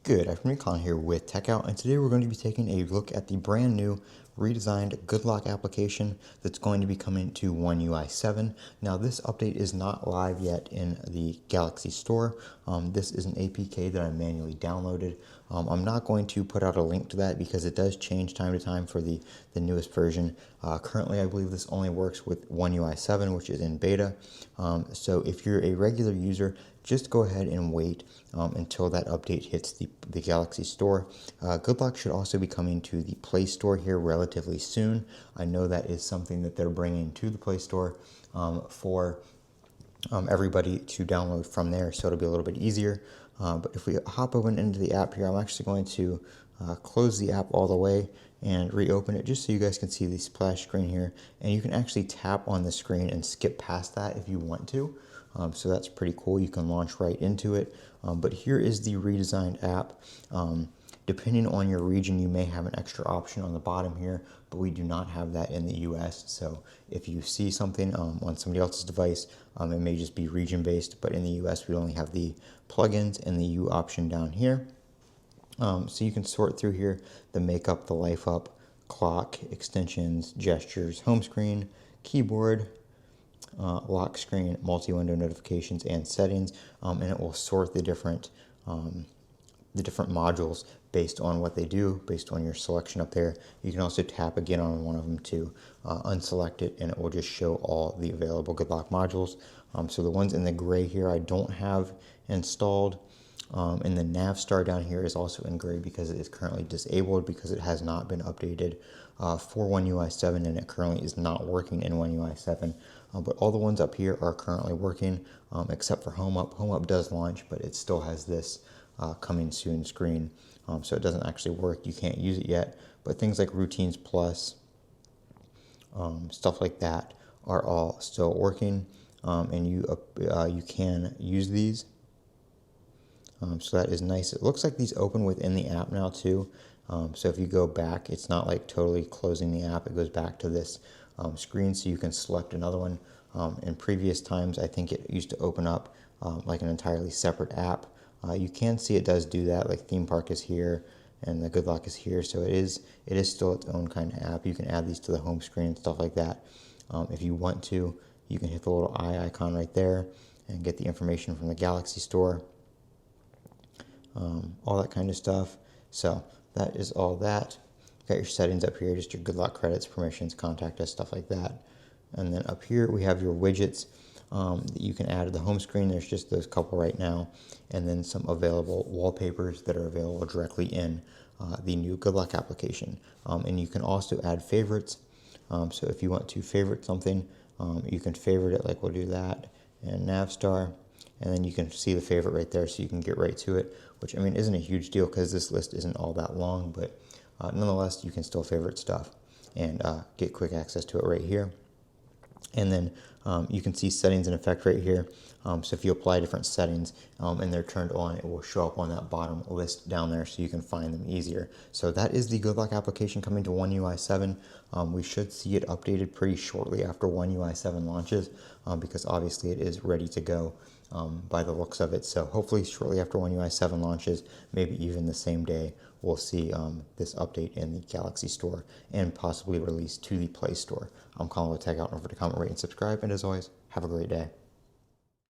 Good afternoon, Colin here with Techout, and today we're going to be taking a look at the brand new redesigned Good Lock application that's going to be coming to One UI 7. Now, this update is not live yet in the Galaxy Store. This is an APK that I manually downloaded. I'm not going to put out a link to that because it does change time to time for the newest version. Currently, I believe this only works with One UI 7, which is in beta. So if you're a regular user, just go ahead and wait until that update hits the Galaxy Store. Good Lock should also be coming to the Play Store here relatively soon. I know that is something that they're bringing to the Play Store for everybody to download from there, so it'll be a little bit easier. But if we hop open into the app here, I'm actually going to close the app all the way and reopen it just so you guys can see the splash screen here. And you can actually tap on the screen and skip past that if you want to. So that's pretty cool. You can launch right into it. But here is the redesigned app. Depending on your region, you may have an extra option on the bottom here, but we do not have that in the US. So if you see something on somebody else's device, it may just be region based, but in the US, we only have the plugins and the U option down here. So you can sort through here the makeup, the life up, clock, extensions, gestures, home screen, keyboard, lock screen, multi-window notifications, and settings, and it will sort the different modules based on what they do, based on your selection up there. You can also tap again on one of them to unselect it, and it will just show all the available Good Lock modules. So the ones in the gray here I don't have installed, and the nav star down here is also in gray because it is currently disabled because it has not been updated for One UI 7, and it currently is not working in One UI 7. But all the ones up here are currently working, except for Home Up. Home Up does launch, but it still has this coming soon screen, so it doesn't actually work. You can't use it yet. But things like Routines Plus, stuff like that, are all still working, and you can use these. So that is nice. It looks like these open within the app now too. So if you go back, it's not like totally closing the app. It goes back to this screen, so you can select another one. In previous times, I think it used to open up like an entirely separate app. You can see it does do that, like Theme Park is here and the Good Lock is here, so it is still its own kind of app. You can add these to the home screen and stuff like that. If you want to, you can hit the little eye icon right there and get the information from the Galaxy Store. All that kind of stuff. So that is all that. You got your settings up here, just your Good Lock credits, permissions, contact us, stuff like that. And then up here we have your widgets that you can add to the home screen. There's just those couple right now, and then some available wallpapers that are available directly in the new Good Lock application. And you can also add favorites. So if you want to favorite something, you can favorite it, like we'll do that, and Navstar. And then you can see the favorite right there, so you can get right to it, which, I mean, isn't a huge deal because this list isn't all that long, but nonetheless, you can still favorite stuff and get quick access to it right here. And then you can see settings in effect right here. So if you apply different settings and they're turned on, it will show up on that bottom list down there so you can find them easier. So that is the Good Lock application coming to One UI 7. We should see it updated pretty shortly after One UI 7 launches because obviously it is ready to go by the looks of it. So hopefully shortly after One UI 7 launches, maybe even the same day, we'll see this update in the Galaxy Store and possibly released to the Play Store. I'm Colin with Techout. Don't forget to comment, rate, and subscribe. And as always, have a great day.